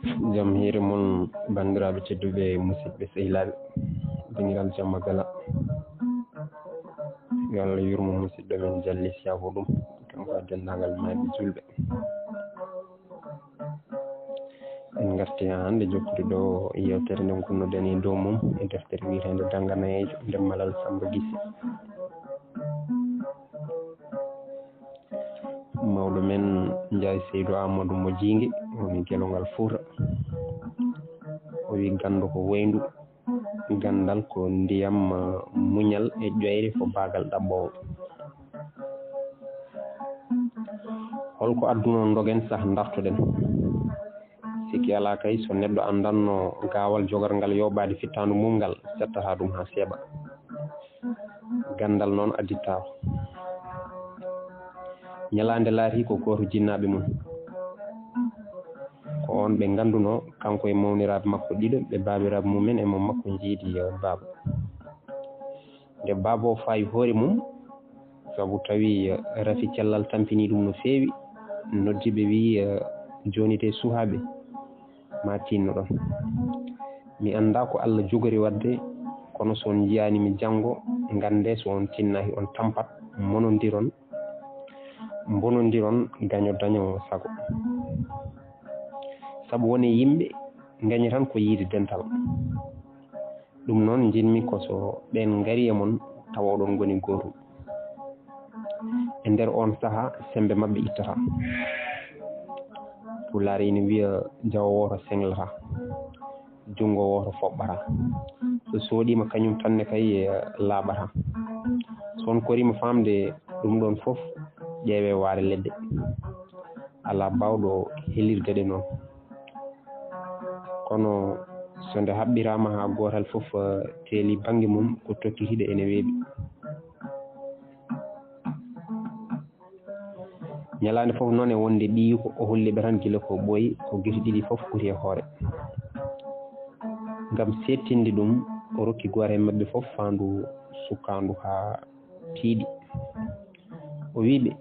Jam hiire mon bandiraɓe tedduɓe musidɓe sehilaɓe Dingiral Jamma Belaa yo Allah yurmo musidɗo men Jalli Siafo ɗum kanko dendagal maaɓe julɓe en garti hande jokkude ɗo yewtere nden gonnoɗen e dow mum e deftere wiyetende Dannga nayeejo nde Malal Sammba Gise mawɗo men Ndiaye Seydou Amadou mo Jingue woni gelongal Fouta o wi gandu ko woyndu gandal ko ndiyam muñal e ƴoyre ko bagal ɗabbowo holko adduno dogen sah dartoɗen sikki ala kay so neɗɗo andanno gawal jogarngal yoɓade fittandu mum ngal settata ɗum ha seeɓa gandal noon additta ñalande laati ko goto jinnaɓe mum ko on ɓe ganduno kanko e mawniraɓe makko ɗiɗo ɓe babiraɓe mumen e mo makko jiidi baaba nde baaba o fayi hoore mum saabu tawi rafi cellal tampini ɗum no feewi noddiɓe wi joni te suhaɓe ma tinno ɗon mi anda ko Allah jogori wadde kono so on jiyanimi janggo gande so on tinnaki on tampat bonodiron gaño daño sago saabu woni yimɓe gañi tan ko yiide dental ɗum noon jinmi ko so ɓen gari e mon tawa oɗon goni gotum e nder on saaha sembe mabɓe ittata pulaar ina wiya jawo woto senglata jungo woto foɓɓata so soɗima kañum tanne kay laaɓata so on korima famde ɗum ɗon foof ƴeewe waare ledde ala bawɗo helirdeɗe noon kono so nde haɓɓirama ha gotal foof teeli banggue mum ko tokkitiɗe ene weeɓi ñalande foof noon e wonde ɓiyi ko o holliɓe tan guila ko ɓooyi ko guiti ɗiɗi foof ɓuuri e hoore ngam settinde ɗum o rokki goto e mabɓe foof fandu sukkandu ha tiiɗi o wiɓe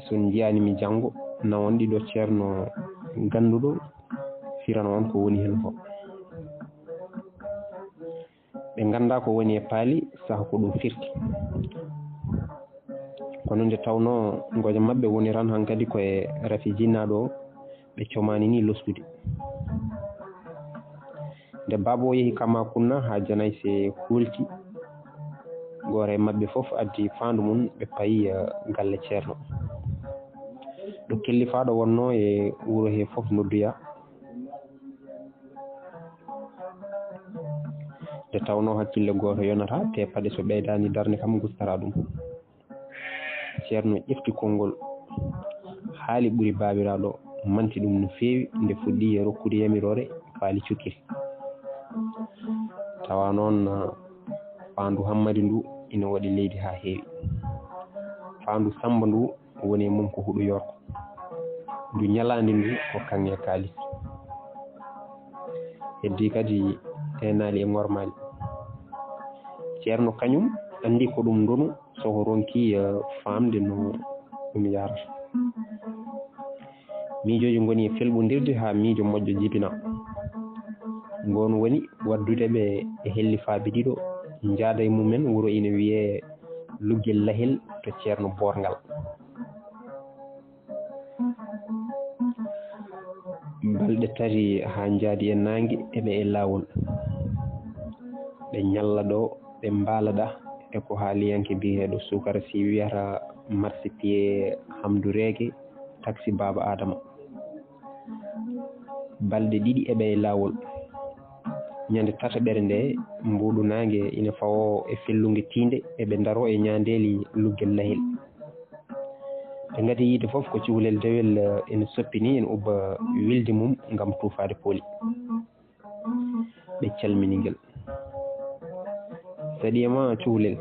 son jiyanimi janggo nawon ɗiɗo ceerno ganduɗo firana on ko woni hen ko ɓe ganda ko woni e paali saaha ko ɗum firti kono nde tawno gojo mabɓe woni tan hankkadi koye rafi jinnaɗo o ɓe comani ni losdude nde baaba o yeehi Kamakunna ha Janayse hulti goto e mabɓe foof addi fandu mum ɓe paayi galle ceerno ɗo kellifaɗo wonno e wuuro he foof nodduya nde tawno hakkille goto yonata te paɗe so ɓeydani darde kam gustata ɗum ceerno ƴefti konngol haali ɓuuri babiraɗo manti ɗum no feewi nde fuɗɗi rokkude yamirore faali cukkiri tawa noon fandu Hammadi ndu ina waɗi leydi ha heewi fandu Samba ndu woni e mum ko huuɗo yorko ndu ñalandi ndu ko kanŋe kaalis heddi kadi enali e ngormali ceerno kañum andi ko ɗum ndonu soko ronki famde no ɗum yarata miijoji goni e felɓodirde ha miijo moƴƴo jibina ngon woni waddude ɓe e hellifaɓe ɗiɗo jaada e mumen wuuro ina wiye Luggel Lahel to ceerno Borgal balɗe tati ha jaadi e nangue eɓe e lawol ɓe ñalla ɗo ɓe mbalaɗa e ko haaliyanke biyeɗo sukara si wiyata marsipier Hamdou Rege taxi Baba Adama balɗe ɗiɗi eɓe e lawol ñande tataɓere nde mbuɗu nangue ina fawo e fellugue tinde eɓe daro e ñandeli Luggel Lahel ɓe gadi yiide foof ko cukalel dewel ene soppini ene ubba wilde mum gam tufade pooli ɓe calminiguel saɗiyama cukalel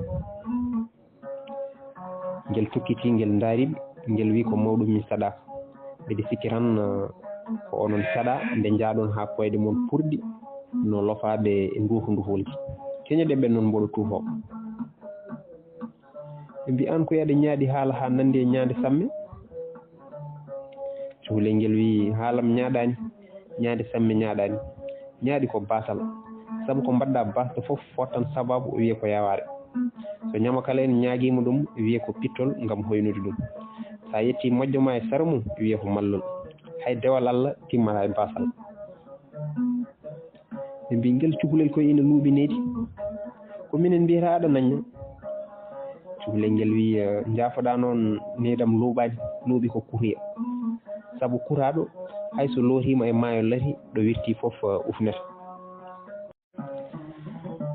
ngel tokkiti ngel daariɓe ngel wi ko mawɗum mi saɗaka mbiɗa sikki tan ko onon saɗa nde jaaɗon ha koyɗe mon purɗi no lofaɓe e nduhu nduholki keñoɗen ɓen noon mboɗo tuufo ɓe mbi an ko yaɗa ñaaɗi haala ha nandi e ñaande samme cukalel ngel wi haalam ñaaɗani ñaade samme ñaaɗaani ñaaɗi ko batal sabu ko mbaɗɗa basde fof fottan sababu wiye ko yawaare so ñama kala en ñaaguima ɗum wiye ko pittol ngam hoynude ɗum sa yetti moƴƴo ma e sara mum wiye ko mallol hay dewal Allah timmata e basal ɓe mbi ngel cukalel koye ina luuɓi needi ko minen mbiyata aɗa nañña cukalel ngel wi jaafoɗa noon needam luuɓani luuɓi ko kuutoya sabu kuraɗo hayso lootima e maayo lati ɗo wirti fof ufnata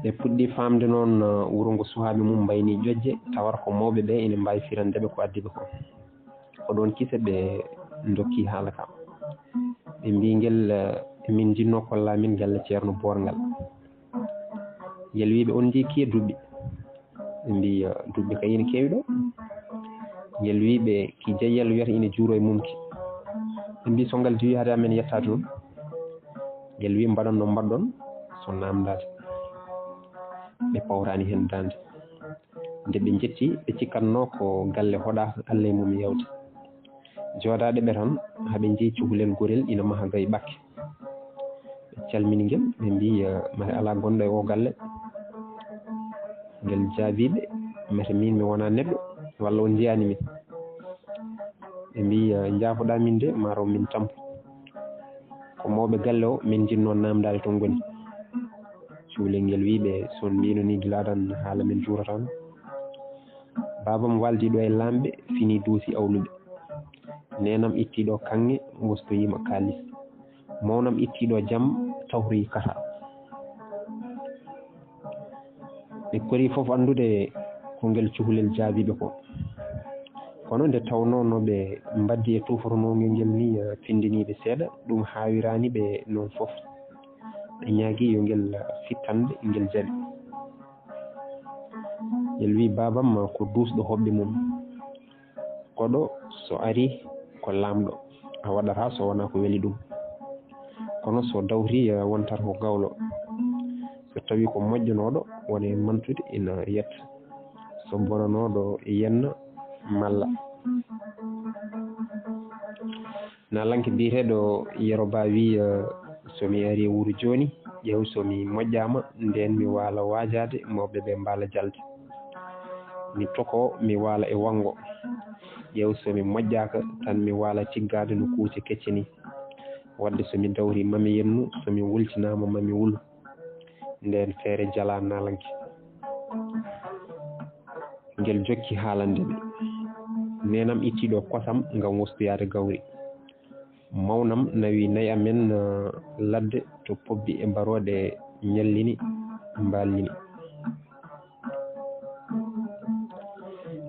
ɓe puɗɗi famde noon wuro ngo suhaaɓe mum mbayni ƴoƴƴe tawata ko mawɓe ɓe ene mbawi firandeɓe ko addiɓe ko oɗon kisa ɓe dokki haala kam ɓe mbi ngel min jinno kolla min galle ceerno borngal ngel wiɓe on jekki e duɓɓi ɓe mbi duɓɓi kay ina keewi ɗo ngel wiɓe ki jeyyel wiyata ina juuro e mumki ɓe mbi so ngal diwi haade amen yettade ɗum ngel wi mbaɗon no mbaɗɗon so namdade ɓe pawrani hen dande nde ɓe jetti ɓe cikkatno ko galle hoɗaka Allah e mum yewde joodaɗe ɓe tan haaɓe jeeyi cukalel gorel ina maha gayi ɓakke ɓe calmini ngel ɓe mbi mate ala gonɗo e o galle ngel jaabiɓe mete min mi wona neɗɗo walla on jeyani min ɓe mbi jaafoɗa min de mataw min tampo ko mawɓe galle o min jinno namdade toon goni cukalel ngel wiɓe son mbino ni gilaɗan haala men juuratano babam waldi ɗo e lamɓe fini duusi awluɓe nenam ittiɗo kanŋe wostoyima kalis mawnam ittiɗo jam tawtoyi kata ɓe kori fof andude ko ngel cukalel jaabiɓe ko kono nde tawno noɓe mbaddi e tufotonogel ngel ni pindiniɓe seeɗa ɗum hawirani ɓe noon fof ɓe ñaagui yo ngel fittande ngel jaaɓi ngel wi babam ko dusɗo hoɓɓe mum koɗo so ari ko lamɗo a waɗata so wona ko weeli ɗum kono so dawri wontata ko gawlo so tawi ko moƴƴanoɗo wona e mantude ina yetta so bonanoɗo yenna malla nalanke mbiyeteɗo Yeroba wi somi ari wuuro joni ƴeew somi moƴƴama nden mi waala wajade mawɓe ɓe mbaala jalde mi toko mi waala e wanggo ƴeew somi moƴƴaka tan mi waala tiggade no kuuce kecce ni wadde somi dawri mami yennu somi wultinama mami wulu nden feere jala nalanke ngel jokki haalandeɓe nenam ittiɗo kosam ngam wostoyade gawri mawnam nawi nayi amen ladde to pobbi e mbarode ñallini mballini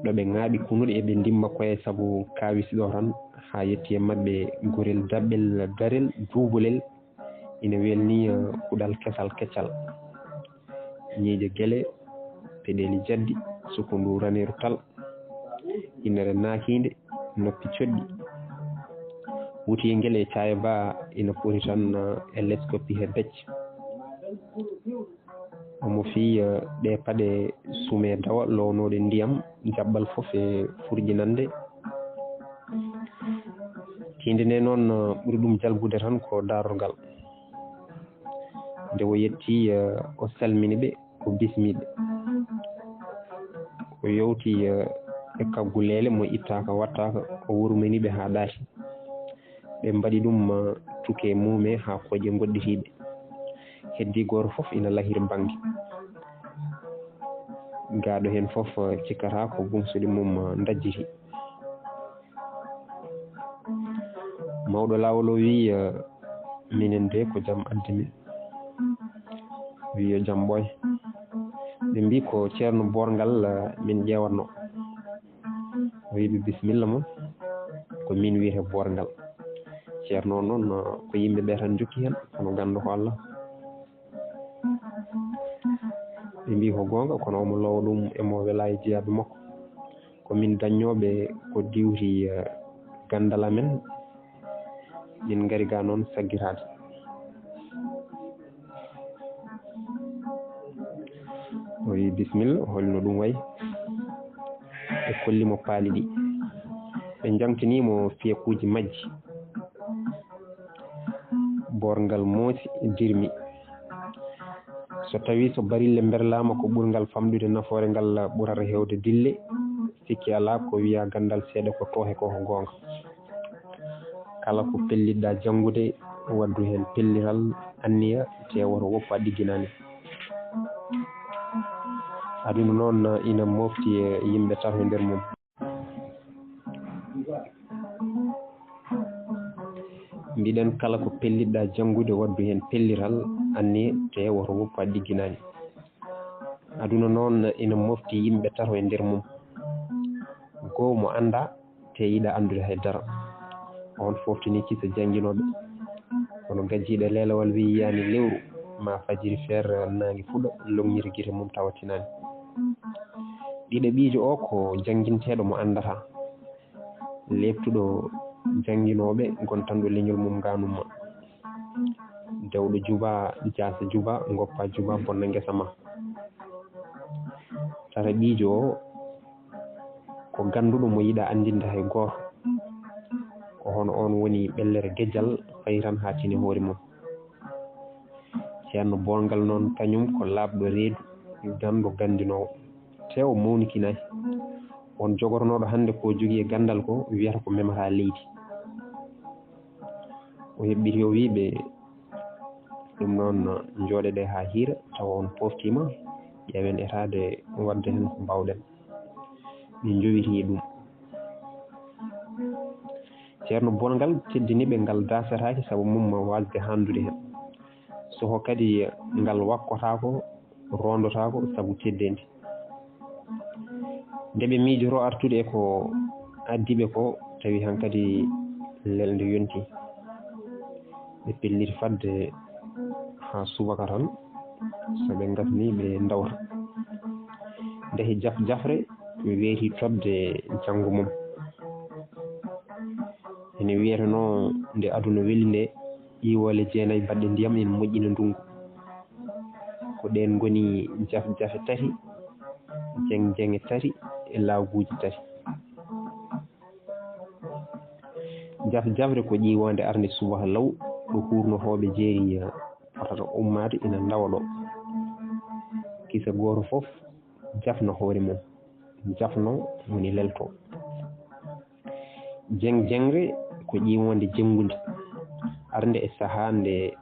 ɗo ɓe ŋaaɓi kunuɗe eɓe ndimma koye sabu kawisiɗo tan ha yetti e mabɓe gorel daɓɓel darel duubolel ina welni kuɗal kesal keccal ñiije guele peɗeli jaddi sukundu raneru tal inere naakinde noppi coɗɗi wuti ngel e caaya ba ina foti tan e less koppi he becce omo fi ɗe paɗe sume dawa lownoɗe ndiyam jaɓɓal fof e furƴinande tinde nde noon ɓuri ɗum jalbude tan ko darorgal nde o yetti o salmini ɓe o bismiɓe o yewti e kaggulele mo ittaka wattaka o wurminiɓe ha ɗaati ɓe mbaɗi ɗum tuke mume ha kooƴe goɗɗitiɓe heddi goto foof ina lahiri banggue gaɗo hen foof cikkata ko gumsuɗe mum dajjiti mawɗo lawol o wi minen de ko jaam addi min wi yo jaam ɓooy ɓe mbi ko ceerno borngal min ƴewatno o wiɓe bisimilla moon ko min wiyete borngal ceerno noon ko yimɓeɓe tan jokki hen kono ganda ko Allah ɓe mbi ko gonga kono omo lowa ɗum emo wela e jeeyaɓe makko komin daññoɓe ko diwti gandal amen min gari ga noon saggitade o wi bisimilla holno ɗum wayi e kollimo paali ɗi ɓe jamtinimo fiyekuji majji borngal moosi dirmi so tawi so barille berlama ko ɓurgal famɗude nafoore ngal ɓurata hewde dille sikki ala ko wiya gandal seeɗa ko toohe ko gonga kala ko pelliɗɗa janngude waddu hen pelliral anniya te woto woppa ɗigginani aduna noon ina mofti e yimɓe tato e nder mum mbiɗen kala ko pelliɗɗa janngude waddu hen pelliral anniya te woto woppa ɗigginani aduna noon ina mofti yimɓe tato e nder mum goho mo anda te yiɗa andude haydara on foftini kisa janguinoɓe kono gajjiɗo lelawal wi yiyani lewru ma fajiri feere nangi fuɗa longñiri guite mum tawatinani ɗiɗo ɓiijo o ko janguinteɗo mo andata leptuɗo janguinoɓe gontanɗo leñol mum ganumma dewɗo juba jasa juba goppa juba bonna guesa ma tara ɓiijo o ko ganduɗo mo yiɗa andinde hay goto ko hono on woni ɓellere guejjal fayran ha tini hoore mum ceerno bolngal noon kañum ko labɗo reedu gandu gandinowo tew mawnikinayi on jogornoɗo hande ko jogui e gandal ko wiyata ko memata leydi o heɓɓiti o wiɓe ɗum noon jooɗeɗe ha hiira tawa on poftima ƴeewen etade wadde hen ko mbawɗen min jowiti ɗum ceerno bolngal teddiniɓe ngal dasataki saabu mum wasde handude hen soko kadi ngal wakkotako rondotako saabu teddedi ndeɓe miijoro artude e ko addiɓe ko tawi hankkadi lelde yonti ɓe pelliti fadde ha subaka tan soɓe gasni ɓe dawta ndehe jaf jafre ɓe weeti tobde janggo mum ene wiyeteno nde aduna weeli nde ƴiwole jeenayyi baɗɗe ndiyam ene moƴƴina ndungu ko ɗen goni jaf jafe tati jeng jenge tati e lawguji tati jaf jafre ko ƴiwonde arde subaka law ɗo hurnotoɓe jeeri potata ummade ina dawa ɗo kisa goto foof jafno hoore mum jafno woni lelto jeng jengre ko ƴiwonde jengude arde e saaha nde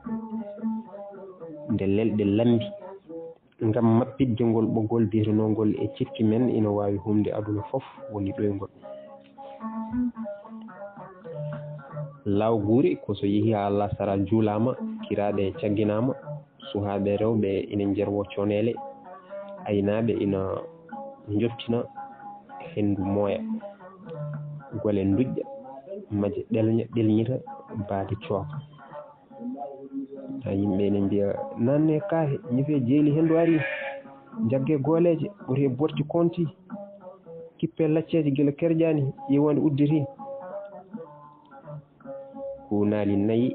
lelɗe lambi ngam mappidde ngol ɓoggol biyetenogol e cikki men ina wawi humde aduna foof woni ɗoygol lawguri ko so yeehi ha Allah sara juulama kiraɗe cagginama suhaɓe rewɓe ina jerwo conele aynaɓe ina joftina hendu mooya gole duƴƴa maje ɗelñita baade cooka ha yimɓe ene mbiya nanne kaahe ñife jeeli hendu ari jagge gooleje ɓuuri borti konti kippe lacceje gila kerƴani ƴiwonde udditi ko naali nayyi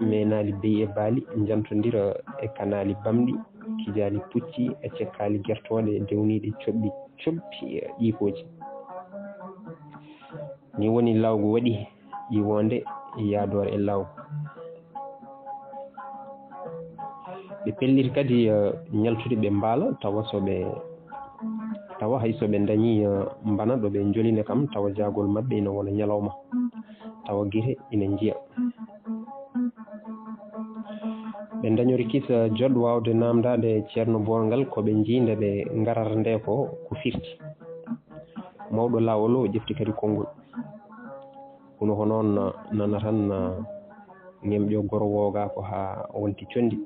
mais naali beyi e baali jantodira e kanali bamɗi kijali pucci e cekkali guertoɗe dewniɗe coɓɓi cobbi ƴiikoji ni woni lawgu waɗi ƴiwonde yaadore e lawgu ɓe pelliti kadi ñaltude ɓe mbaala tawa hay soɓe dañi mbana ɗo ɓe jolini kam tawa jagol mabɓe ina wona ñalawma tawa guite ina jiiya ɓe dañori kisa joɗɗo wawde namdade ceerno bolngal koɓe jiinde ɓe garata nde ko firti mawɗo lawol o ƴefti kadi konngol kono ko noon nana tan ñemƴo goro wooga ko ha wonti condi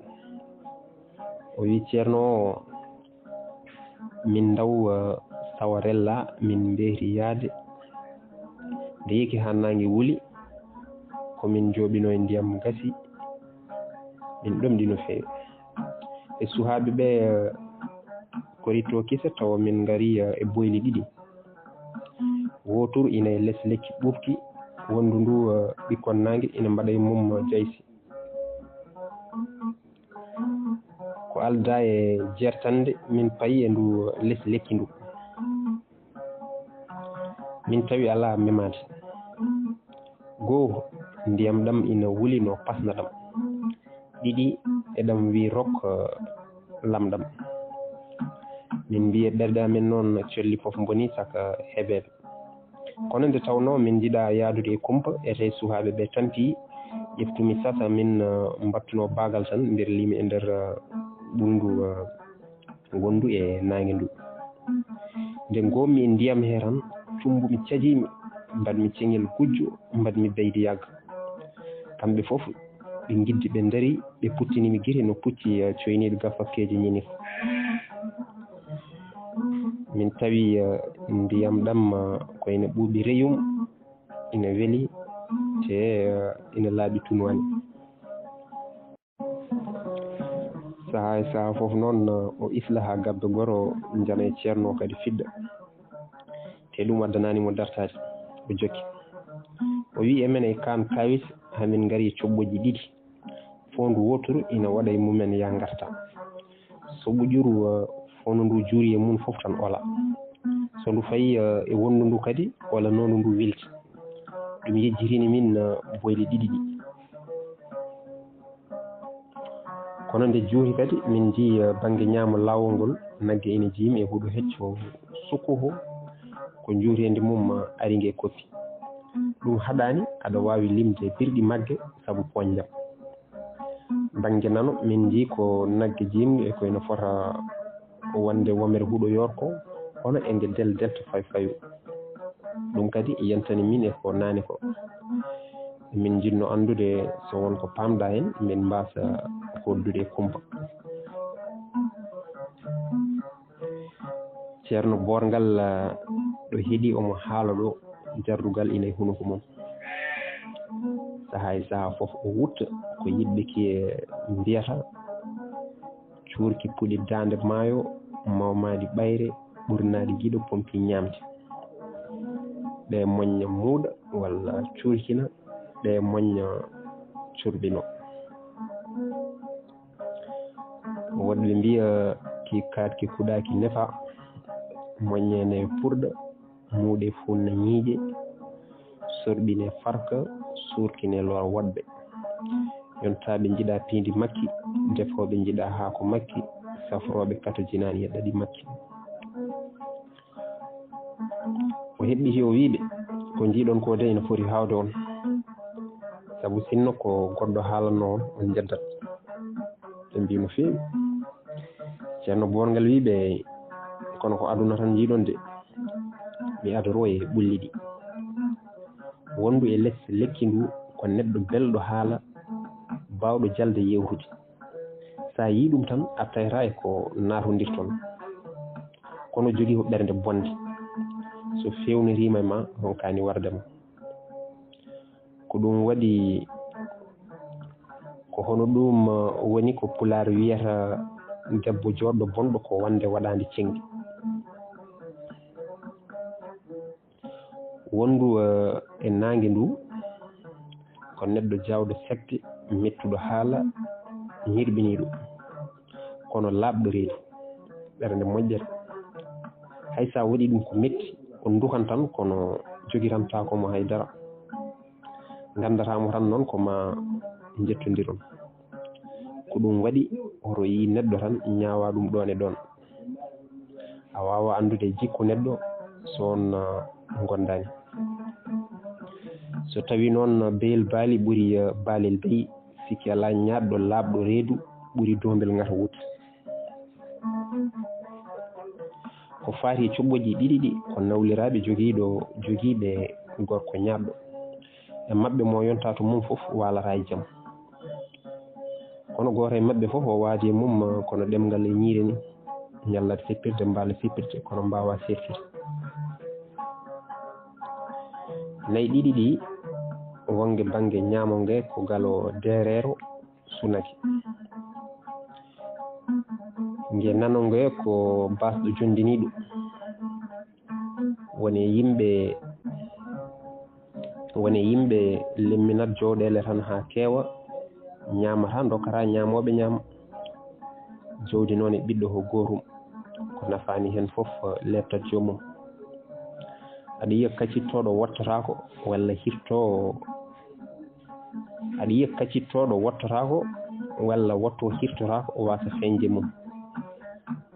o wi ceerno o min daw sawarella min mbeyri yaade nde yeki ha nangue wuuli komin jooɓino e ndiyam gasi min ɗomɗi no feewi e suhaɓe ɓe ko ritto kisa tawa min gari e boyli ɗiɗi wotour ina e less lekki ɓufki wondu ndu ɓikkon nangue ina mbaɗa e mum jaysi ko alda e jertande min payi e ndu less lekki ndu min tawi ala memade goho ndiyam ɗam ina wuuli no pasna ɗam ɗiɗi eɗam wi rok lamɗam min mbiye ɓerɗe amen noon colli fof boni saka heɓede kono nde tawno min jiiɗa yaadude e kumpa ete sukaɓe ɓe tanti ƴeftumi sasa min mbattuno bagal tan nder limi e nder ɓundu wondu e nangue ndu nde gommi e ndiyam he tan cumbumi cajimi mbaɗmi ceŋel gujjo mbaɗmi beydi yagga kamɓe fof ɓe giddi ɓe daari ɓe puttinimi guite no pucci coyniɗo gafakkeji ñini ko min tawi ndiyam ɗam koyne ɓuuɓi reyum ina weeli te ina laaɓi tunwani saha e saha fof noon o isla ha gabbe goro jana e ceerno kadi fidda te ɗum waddananimo dartade o jokki o wi emen e kan kawis hamin gaari coɓɓoji ɗiɗi fondu wotoro ina waɗa e mumen ya garta so ɓuƴuru fondu ndu juuri e mum fof tan ola so ndu fayi e wondu ndu kadi walla nondu ndu wilti ɗum yejjirini min boyli ɗiɗi ɗi kono nde juuri kadi min jii banggue ñaamo lawol ngol nagge ene jiimi e huuɗo hecco sukkuho ko juuredi mum ari ngue koppi ɗum haɗani aɗa wawi limde birɗi magge saabu poñjam banggue nano min jii ko nagge jimɗe e koyno fota wonde womere huuɗo yorko hono e ngue delta fayu ɗum kadi yentani min e ko nane ko min jinno andude so wonko pamɗa hen min mbasa hoddude e kumpa ceerno borgal ɗo heeɗi omo haala ɗo jardugal ina e hunuko mum saha e saha fof o wutta ko yimɓe ki mbiyata cuurki puɗi dande maayo mawmadi ɓayre ɓurnaɗi guiɗo pompi ñamde ɗe moñña muuɗa walla cuurkina ɗe moñña curbino woɗɓe mbiya ki katki kuɗaki nefa moññene purɗa muuɗe funna ñiiƴe sorɓine farka surkine lor woɗɓe yontaɓe jiiɗa piindi makki defoɓe jiiɗa haako makki safroɓe kata jinani e ɗaɗi makki o heɓɓiti o wiɓe ko jiiɗon ko de ina foti hawde on saabu sinno ko goɗɗo haalanno on jeddat ɓe mbi no feewi ceerno borgal wiɓe kono ko aduna tan jiiɗon de mi adoro e ɓulli ɗi wondu e lekki ndu ko neɗɗo belɗo haala bawɗo jalde yewtude sa yi ɗum tan a tawata e ko natodirton kono jogui ko ɓernde bonde so fewnirima ma honkani wardema ko ɗum waɗi ko hono ɗum woni ko pulaar wiyata debbo joɗɗo bonɗo ko wonde waɗande cengdi wondu e nangue ndu ko neɗɗo jawɗo septe mettuɗo haala ñirɓiniɗo kono laaɓɗo reedu ɓernde moƴƴere hay sa waɗi ɗum ko metti o dukan tan kono jogirantakomo haydara gandatamo tan noon koma jettodiron ko ɗum waɗi oto yi neɗɗo tan ñawa ɗum ɗon e ɗon a wawa andude jikku neɗɗo so on gondani so tawi noon beyel baali ɓuuri baalel beyi sikki ala ñaɗɗo laaɓɗo reedu ɓuuri dombel ngata wuta ko faati coɓɓoji ɗiɗi ɗi ko nawliraɓe jogiiɓe gorko ñaɗɗo e mabɓe mo yonta to mum fof walata e jaam kono goto e mabɓe fof o waadi e mum kono ɗemgal e ñiire ni ñallat seppirde mbala seppirde kono mbawa serfide nayi ɗiɗi ɗi wonge banggue ñaamo nge ko galo derero sunaki nge nano nge ko basɗo jondiniɗo woni yimɓe lemminat jooɗele tan ha keewa ñamata dokkata ñamoɓe ñaama jawdi noon e ɓiɗɗo ko gotum ko nafani hen foof lettat jomum aɗa yiya kaccittoɗo wottotako walla hirto aɗa yiya kaccittoɗo wottotako walla wotto hirtora ko o wasa feñde mum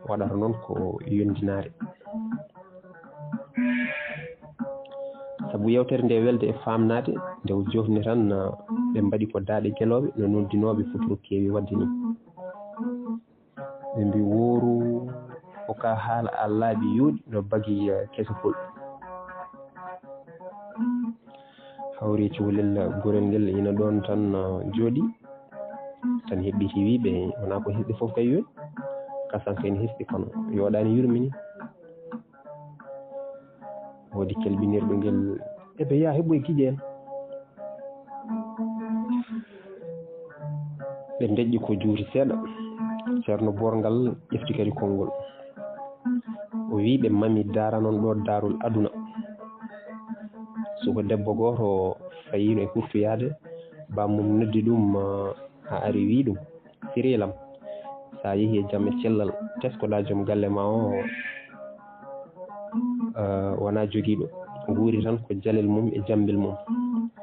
waɗata noon ko yondinare sabu yewtere nde welde e famnade nde jofni tan ɓe mbaɗi ko daaɗe gueloɓe no noddinoɓe fotoro kewi wadde ni ɓe mbi wooru o ka haala a laaɓi yuuɗi no bagui kesopol hawri cukalel gorel ngel ina ɗon tan jooɗi tan heɓɓiti wiɓe wona ko hisɗi foof kay yooni kasanka ene hisɗi kono yoɗani yurmini woodi kelɓinirɗo ngel eɓe ya heɓɓoye giƴe en ɓe deƴƴi ko juuti seeɗa ceerno borgal ƴefti kadi konngol o wi ɓe mami daara noon ɗo daarol aduna soko debbo goto fayino e hurtoyade bammum noddi ɗum ha ari wi ɗum sirilam sa yeehi e jamme cellal teskoɗa joom galle ma o wona joguiɗo guuri tan ko jalel mum e jambil mum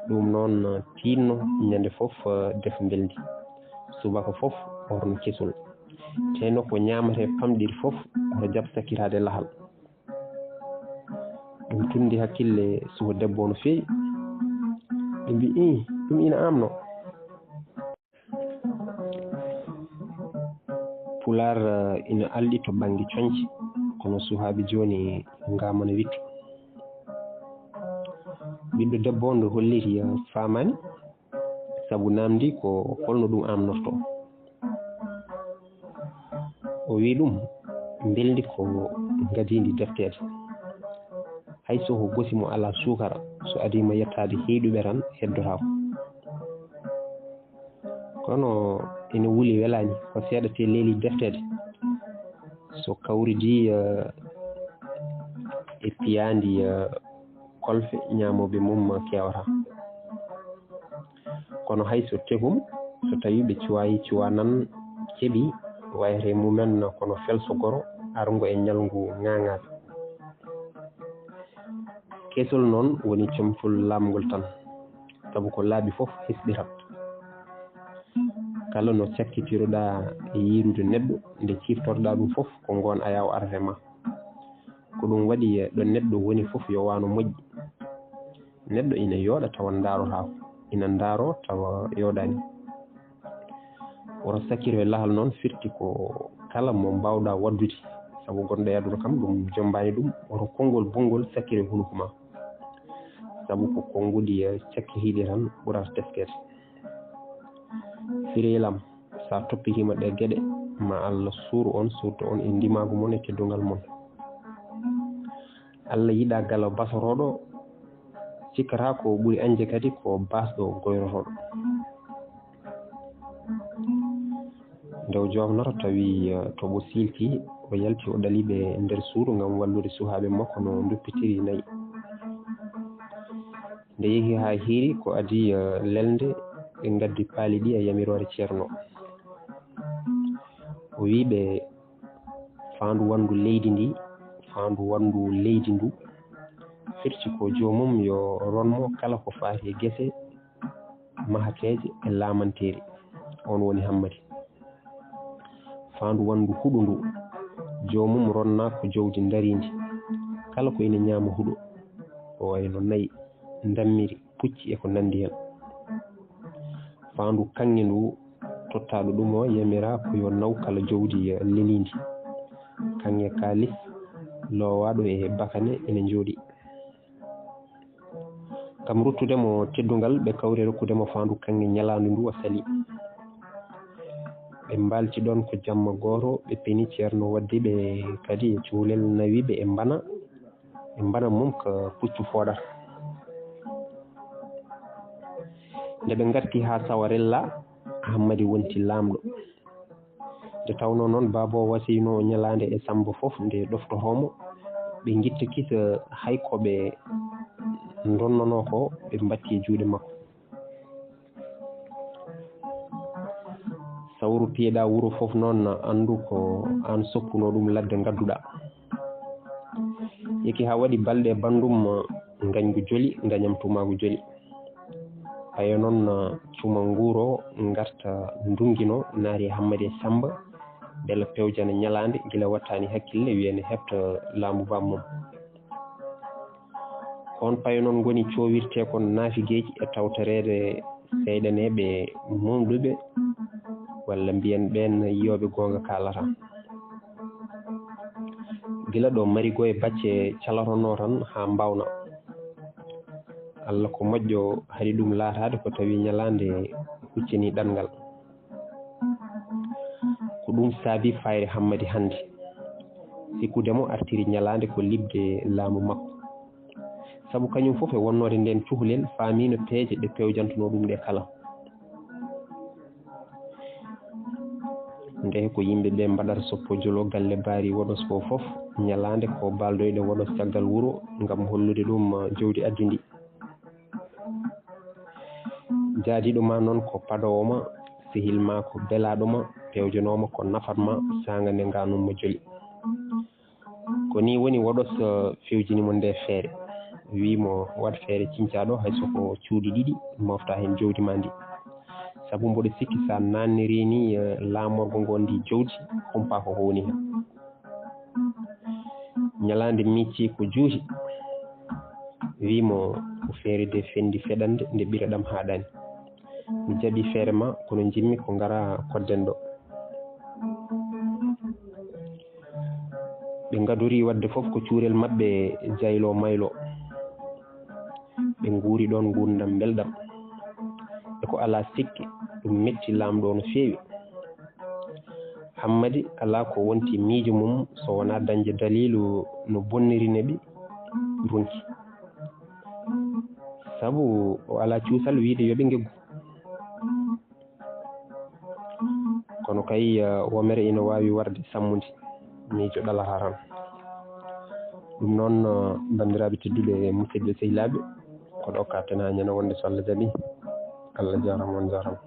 ɗum noon tinno ñande foof def beldi subaka foof orno kesol teno ko ñamate pamɗiri foof oto jaab sakkitade lahal ɗum tundi hakkille suko debbo no feewi ɓe mbi ɗum ina amno pular ina alɗi to banggue coñce kono suhaaɓe joni ngamana wittu ɓiɗɗo debbo nde holliti famani saabu namdi ko holno ɗum amnorto o wi ɗum beldi ko gadidi deftede hay so ko gosi mo ala sukara so adima yettade heeɗuɓe tan heddotako kono ene wuuli welani ko seeɗa te leeli deftede so kawridi e piyandi kolfe ñamoɓe mum kewata kono hayso tegum so tawi ɓe cuwayi cuwanan keeɓi wayre mumen kono felsogoro argo e ñalngu ŋaŋaɓe kesol noon woni comtol lamgol tan saabu ko laaɓi foof hisɓirat kala no cakkitiroɗa e yirude neɗɗo nde ciftorɗa ɗum foof ko gon aya o arde ma ko ɗum waɗi ɗo neɗɗo woni foof yo wano moƴƴi neɗɗo ina yooɗa tawa darotako ina daaro tawa yooɗani woto sakkiro e lahal noon firti ko kala mo mbawɗa waddude saabu gonɗo e aduna kam ɗum jombani ɗum woto konngol bongol sakkiro e hunuko ma saabu ko konnguli cakkitiɗe tan ɓurata teskede firilam sa toppitima ɗe gueɗe ma Allah suuro on surto on e ndimagu mon e teddugal mon Allah yiɗa gala basoroɗo cikkata ko ɓuuri anje kadi ko basɗo goyrotoɗo nde o jomnoto tawi toɓo silti o yalti o ɗaliɓe nder suuru gam wallude suhaɓe makko no duppitiri nayyi nde yeehi ha hiiri ko adi lelde ɓe gaddi paali ɗi e yamirore ceerno o wiɓe fandu wandu leydi ndi fandu wandu leydi ndu firti ko jomum yo ronmo kala ko faati e guese mahateje e lamanteri on woni hammadi fandu wandu huɗo ndu jomum ronna ko jawdi darindi kala ko ina ñaama huɗo o wayno nayyi dammiri pucci e ko nandi hen fandu kanŋe ndu tottaɗo ɗum o yamira ko yo naw kala jawdi lelindi kanŋe kalis lowaɗo e bakane ene jooɗi kam ruttudemo teddugal ɓe kawri rokkudemo fandu kanŋe ñalandu ndu o sali ɓe mbalti ɗon ko jamma goto ɓe peni ceerno wadde ɓe kadi e cuhlel nawiɓe e mbana mum ko puccu foɗata nde ɓe garti ha sawarella hammadi wonti lamɗo nde tawno noon babo wasino ñalande e Sammba foof nde ɗoftotomo ɓe guitta kisa haykoɓe donnono ko ɓe mbatti e juuɗe makko sawru piyeɗa wuuro foof noon andu ko an soppuno ɗum ladde gadduɗa yeki ha waɗi balɗe bandum gañgu joli gañam tumagu joli payo noon cuma nguuro garta ndungino naari Hammadi Sammba bella pewjana ñalande gila wattani hakkille wiyene hebta laamu bammum on payo noon goni coowirte kon naafigueji e tawtorede seyɗaneɓe mumɗuɓe walla mbiyen ɓen yiyoɓe gonga kalata gila ɗo marigo e bacce calatono tan ha mbawna Allah ko moƴƴo haɗi ɗum laatade ko tawi ñalande huccini ɗanngal ko ɗum saabi fayre Hammadi hannde sikkudemo artiri ñalande ko libde laamu makko sabu kañum fof e wonnode nden cuhlel faamino peeje ɗe pewjantuno ɗum ɗe kala nde ko yimɓe ɓe mbaɗata soppojolo galle baari woɗos ko fof ñalande ko baldoyɗe woɗos caggal wuro ngam hollude ɗum jawdi addi ndi jaadiɗoma noon ko padowoma sehilma ko belaɗoma pewjanoma ko nafatma sanga nde ganummo joli ko ni woni woɗos fewjinimo nde feere wimo wat feere cincaɗo haysoko cuuɗi ɗiɗi mofta hen jawdi ma ndi sabu mboɗo sikki sa nanniri ni laamorgo ngo ndi jawdi humpa ko woni hen ñalande micci ko juuti wimo ko feere de fendi feɗande nde ɓiraɗam haɗani mi jaɓi feere ma kono jimmi ko ngara kodden ɗo ɓe gadori wadde fof ko cuurel maɓɓe jaylo maylo ɓe nguuri ɗon gurdam belɗam e ko ala sikki ɗum metti lamɗo no feewi Hammadi ala ko wonti miijo mum so wona dañde dalilu no bonnirine ɓe runki sabu o ala cuusal wiide yoɓe geggu kono kay womere ina wawi warde sammude miijo ɗalata tan ɗum noon bandiraɓe tedduɓe musidɓe sehilaɓe ko ɗo katten ha ñande wonde so Allah jaaɓi Allah jarama on jarama